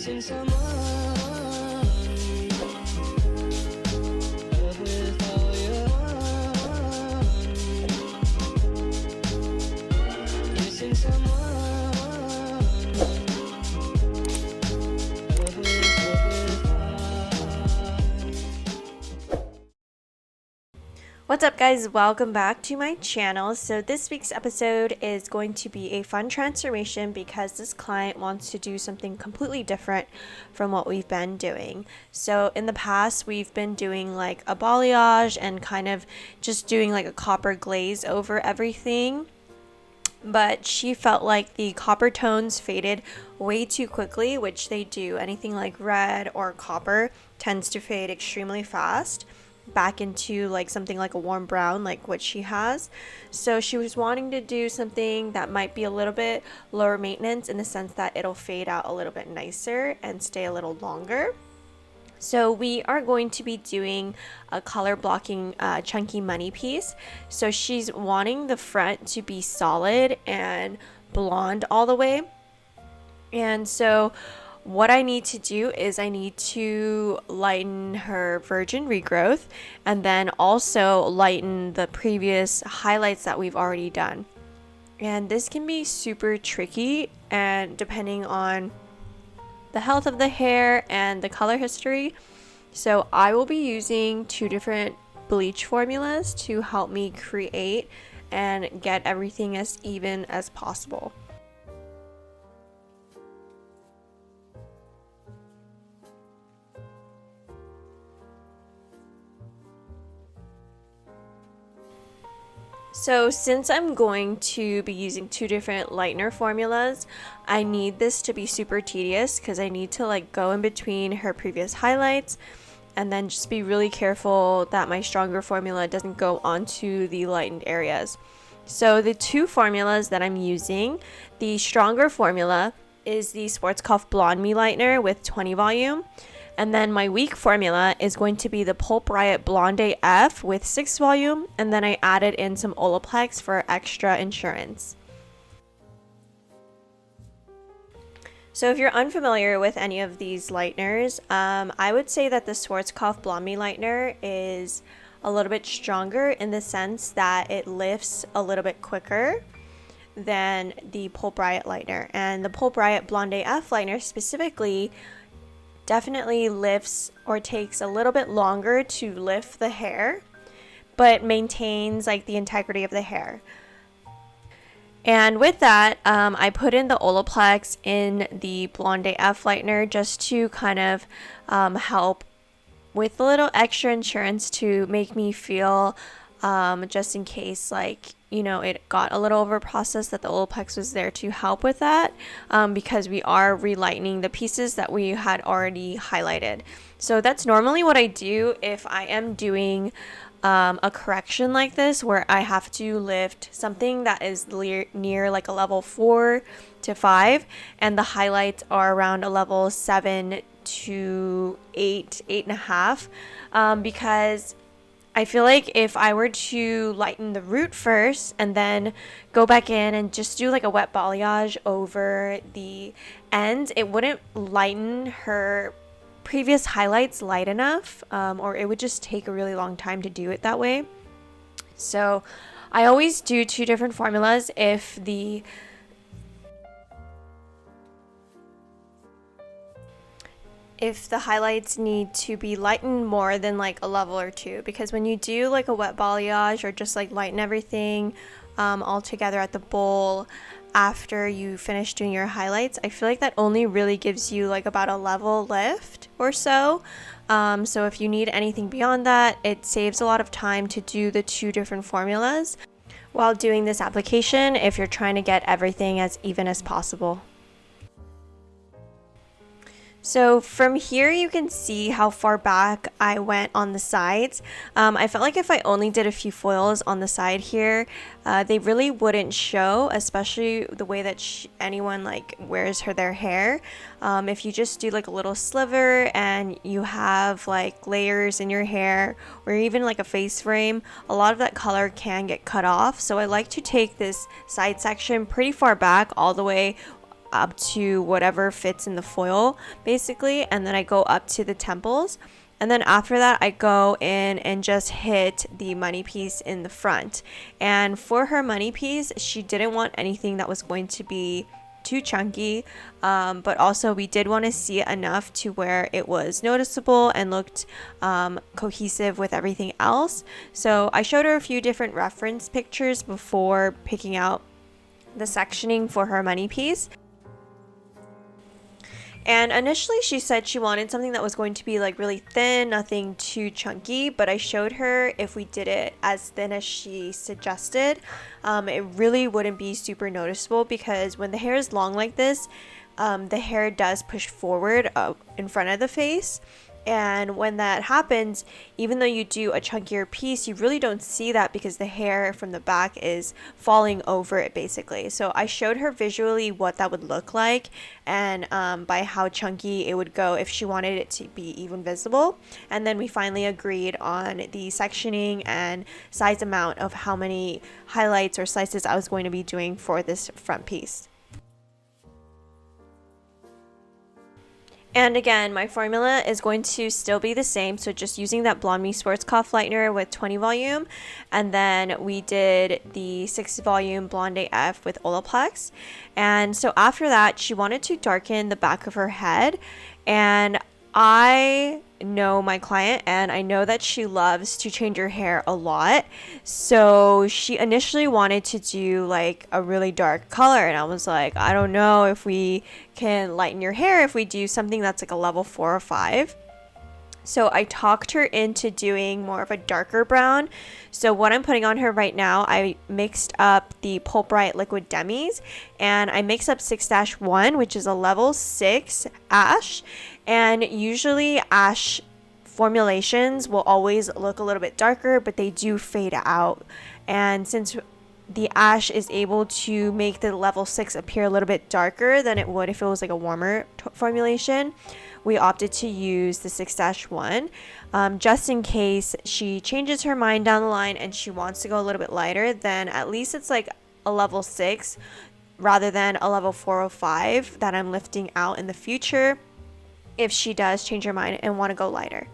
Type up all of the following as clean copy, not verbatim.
Missing someone love with all your heart. Missing someone love with heart. What's up, guys? Welcome back to my channel. So this week's episode is going to be a fun transformation because this client wants to do something completely different from what we've been doing. So in the past, we've been doing like a balayage and kind of just doing like a copper glaze over everything. But she felt like the copper tones faded way too quickly, which they do. Anything like red or copper tends to fade extremely fast back into like something like a warm brown, like what she has. So she was wanting to do something that might be a little bit lower maintenance in the sense that it'll fade out a little bit nicer and stay a little longer. So we are going to be doing a color blocking chunky money piece. So she's wanting the front to be solid and blonde all the way. And so what I need to do is I need to lighten her virgin regrowth and then also lighten the previous highlights that we've already done. And this can be super tricky, and depending on the health of the hair and the color history. So I will be using two different bleach formulas to help me create and get everything as even as possible. So since I'm going to be using two different lightener formulas, I need this to be super tedious because I need to like go in between her previous highlights and then just be really careful that my stronger formula doesn't go onto the lightened areas. So the two formulas that I'm using, the stronger formula is the Schwarzkopf Blonde Me Lightener with 20 volume. And then my weak formula is going to be the Pulp Riot Blonde AF with 6 volume. And then I added in some Olaplex for extra insurance. So if you're unfamiliar with any of these lighteners, I would say that the Schwarzkopf Blonde Me Lightener is a little bit stronger in the sense that it lifts a little bit quicker than the Pulp Riot Lightener. And the Pulp Riot Blonde AF Lightener specifically definitely lifts or takes a little bit longer to lift the hair, but maintains like the integrity of the hair. And with that, I put in the Olaplex in the Blonde AF Lightener just to kind of help with a little extra insurance to make me feel just in case like, you know, it got a little over processed, that the Olaplex was there to help with that, because we are relightening the pieces that we had already highlighted. So that's normally what I do if I am doing a correction like this where I have to lift something that is near like a level 4 to 5 and the highlights are around a level 7 to 8, 8.5, because I feel like if I were to lighten the root first and then go back in and just do like a wet balayage over the ends, it wouldn't lighten her previous highlights light enough, or it would just take a really long time to do it that way. So I always do two different formulas if the highlights need to be lightened more than like a level or two, because when you do like a wet balayage or just like lighten everything all together at the bowl after you finish doing your highlights, I feel like that only really gives you like about a level lift or so. So if you need anything beyond that, it saves a lot of time to do the two different formulas while doing this application if you're trying to get everything as even as possible. So from here you can see how far back I went on the sides. I felt like if I only did a few foils on the side here, they really wouldn't show, especially the way that anyone like wears their hair. If you just do like a little sliver and you have like layers in your hair or even like a face frame, a lot of that color can get cut off. So I like to take this side section pretty far back, all the way up to whatever fits in the foil basically, and then I go up to the temples. And then after that, I go in and just hit the money piece in the front. And for her money piece, she didn't want anything that was going to be too chunky, but also we did want to see it enough to where it was noticeable and looked cohesive with everything else. So I showed her a few different reference pictures before picking out the sectioning for her money piece. And initially she said she wanted something that was going to be like really thin, nothing too chunky, but I showed her if we did it as thin as she suggested, it really wouldn't be super noticeable, because when the hair is long like this, the hair does push forward in front of the face. And when that happens, even though you do a chunkier piece, you really don't see that because the hair from the back is falling over it basically. So I showed her visually what that would look like, and by how chunky it would go if she wanted it to be even visible. And then we finally agreed on the sectioning and size amount of how many highlights or slices I was going to be doing for this front piece. And again, my formula is going to still be the same, so just using that Blonde Me Sports Cough Lightener with 20 volume, and then we did the 6 volume Blonde AF with Olaplex. And so after that, she wanted to darken the back of her head, and I know my client and I know that she loves to change her hair a lot, so she initially wanted to do like a really dark color, and I was like, I don't know if we can lighten your hair if we do something that's like a level 4 or 5. So I talked her into doing more of a darker brown. So what I'm putting on her right now, I mixed up the Pulp Bright Liquid Demis, and I mixed up 6-1, which is a level 6 ash. And usually ash formulations will always look a little bit darker, but they do fade out. And since the ash is able to make the level 6 appear a little bit darker than it would if it was like a warmer formulation, we opted to use the 6-1 just in case she changes her mind down the line and she wants to go a little bit lighter, then at least it's like a level 6 rather than a level 4 or 5 that I'm lifting out in the future if she does change her mind and want to go lighter.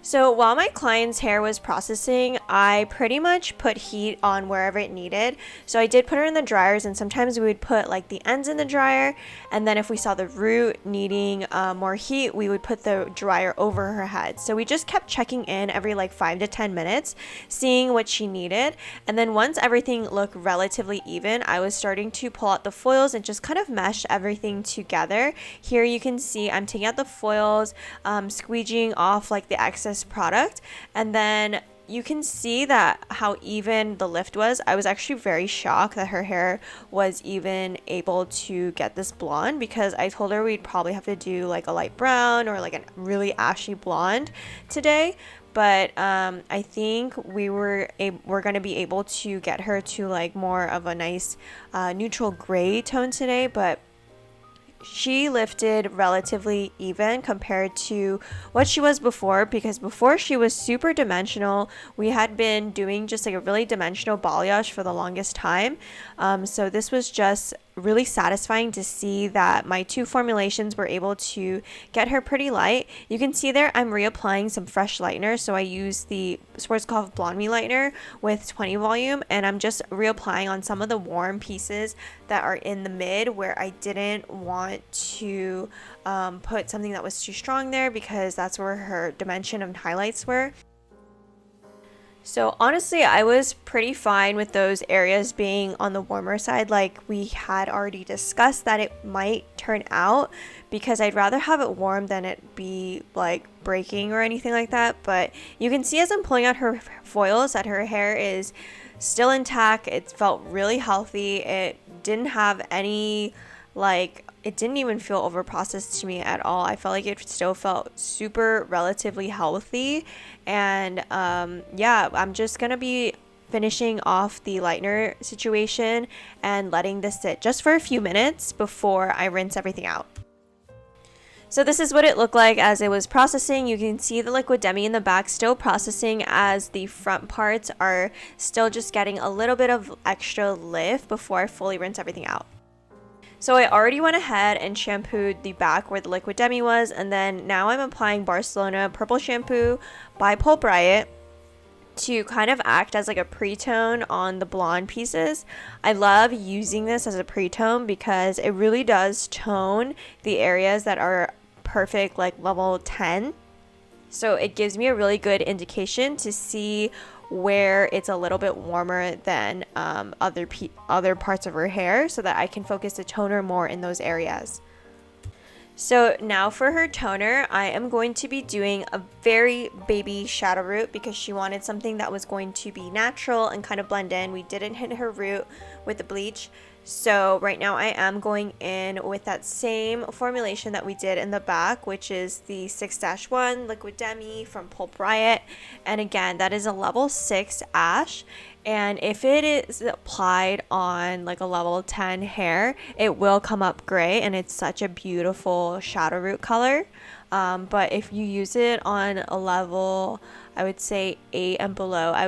So while my client's hair was processing, I pretty much put heat on wherever it needed. So I did put her in the dryers, and sometimes we would put like the ends in the dryer, and then if we saw the root needing more heat, we would put the dryer over her head. So we just kept checking in every like 5 to 10 minutes, seeing what she needed. And then once everything looked relatively even, I was starting to pull out the foils and just kind of mesh everything together. Here you can see I'm taking out the foils, squeegeeing off like the excess product, and then you can see that how even the lift was. I was actually very shocked that her hair was even able to get this blonde, because I told her we'd probably have to do like a light brown or like a really ashy blonde today, but I think we're going to be able to get her to like more of a nice neutral gray tone today. But she lifted relatively even compared to what she was before, because before she was super dimensional. We had been doing just like a really dimensional balayage for the longest time, so this was just really satisfying to see that my two formulations were able to get her pretty light. You can see there I'm reapplying some fresh lightener, so I use the Sports Cough Blonde Me lightener with 20 volume, and I'm just reapplying on some of the warm pieces that are in the mid where I didn't want to put something that was too strong there, because that's where her dimension of highlights were. So honestly, I was pretty fine with those areas being on the warmer side, like we had already discussed that it might turn out, because I'd rather have it warm than it be like breaking or anything like that. But you can see as I'm pulling out her foils that her hair is still intact. It felt really healthy. It didn't have any it didn't even feel over processed to me at all. I felt like it still felt super relatively healthy. And yeah, I'm just gonna be finishing off the lightener situation and letting this sit just for a few minutes before I rinse everything out. So this is what it looked like as it was processing. You can see the liquid demi in the back still processing, as the front parts are still just getting a little bit of extra lift before I fully rinse everything out. So I already went ahead and shampooed the back where the liquid demi was, and then now I'm applying Barcelona Purple Shampoo by Pulp Riot to kind of act as like a pre-tone on the blonde pieces. I love using this as a pre-tone because it really does tone the areas that are perfect, like level 10. So it gives me a really good indication to see where it's a little bit warmer than other parts of her hair, so that I can focus the toner more in those areas. So now for her toner, I am going to be doing a very baby shadow root because she wanted something that was going to be natural and kind of blend in. We didn't hit her root with the bleach. So right now I am going in with that same formulation that we did in the back, which is the 6-1 Liquid Demi from Pulp Riot. And again, that is a level 6 ash. And if it is applied on like a level 10 hair, it will come up gray, and it's such a beautiful shadow root color. But if you use it on a level, I would say 8 and below, I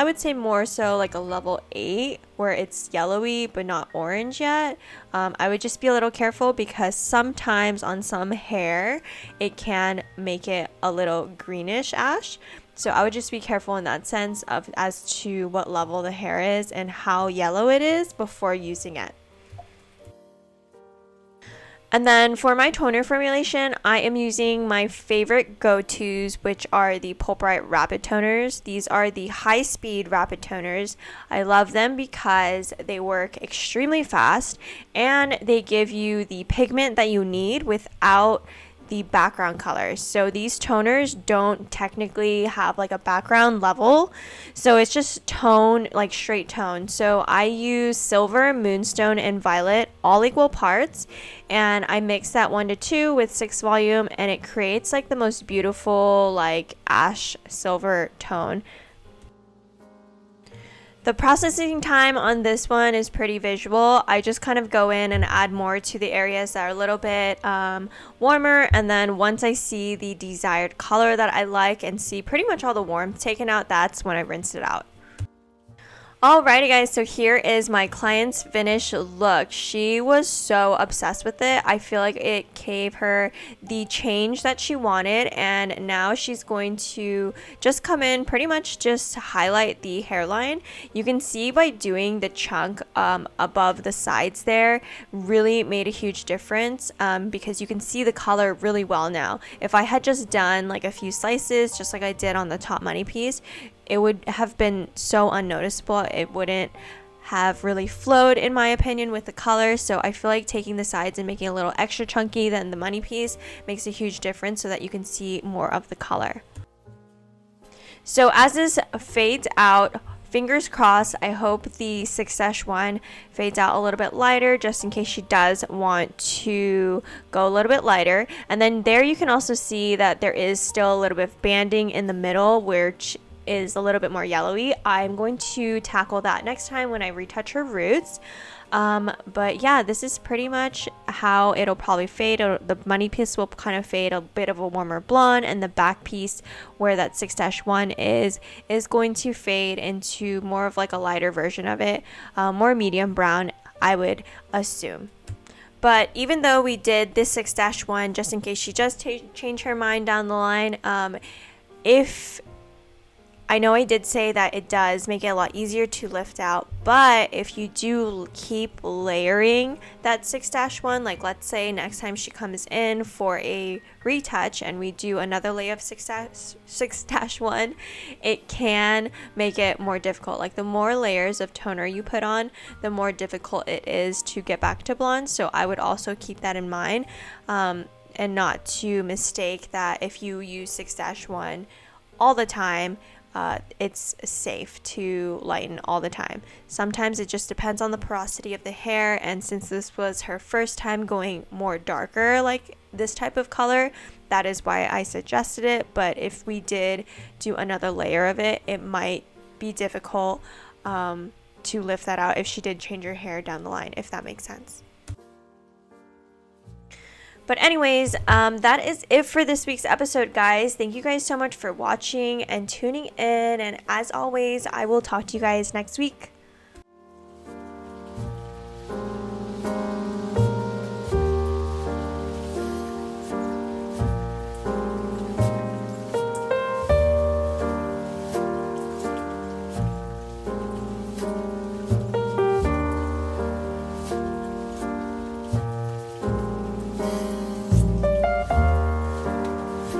would say more so like a level 8 where it's yellowy but not orange yet. I would just be a little careful because sometimes on some hair it can make it a little greenish ash. So I would just be careful in that sense of as to what level the hair is and how yellow it is before using it. And then for my toner formulation, I am using my favorite go-tos, which are the Pulp Riot Rapid Toners. These are the high-speed rapid toners. I love them because they work extremely fast and they give you the pigment that you need without the background colors. So these toners don't technically have like a background level, so it's just tone, like straight tone. So I use silver, moonstone, and violet, all equal parts, and I mix that 1 to 2 with 6 volume, and it creates like the most beautiful like ash silver tone. The processing time on this one is pretty visual. I just kind of go in and add more to the areas that are a little bit warmer, and then once I see the desired color that I like and see pretty much all the warmth taken out, that's when I rinse it out. Alrighty guys, so here is my client's finished look. She was so obsessed with it. I feel like it gave her the change that she wanted, and now she's going to just come in, pretty much just highlight the hairline. You can see by doing the chunk above the sides there really made a huge difference because you can see the color really well now. If I had just done like a few slices just like I did on the top money piece, it would have been so unnoticeable. It wouldn't have really flowed, in my opinion, with the color. So I feel like taking the sides and making it a little extra chunky than the money piece makes a huge difference so that you can see more of the color. So as this fades out, fingers crossed, I hope the 6-1 fades out a little bit lighter, just in case she does want to go a little bit lighter. And then there you can also see that there is still a little bit of banding in the middle, which is a little bit more yellowy. I'm going to tackle that next time when I retouch her roots. But yeah, this is pretty much how it'll probably fade. The money piece will kind of fade a bit of a warmer blonde, and the back piece where that 6-1 is going to fade into more of like a lighter version of it, more medium brown, I would assume. But even though we did this 6-1, just in case she does change her mind down the line, if I know I did say that it does make it a lot easier to lift out, but if you do keep layering that 6-1, like let's say next time she comes in for a retouch and we do another layer of 6-1, it can make it more difficult. Like the more layers of toner you put on, the more difficult it is to get back to blonde. So I would also keep that in mind, and not to mistake that if you use 6-1 all the time, it's safe to lighten all the time. Sometimes it just depends on the porosity of the hair, and since this was her first time going more darker like this type of color, that is why I suggested it. But if we did do another layer of it, it might be difficult to lift that out if she did change her hair down the line, if that makes sense. But anyways, that is it for this week's episode, guys. Thank you guys so much for watching and tuning in. And as always, I will talk to you guys next week.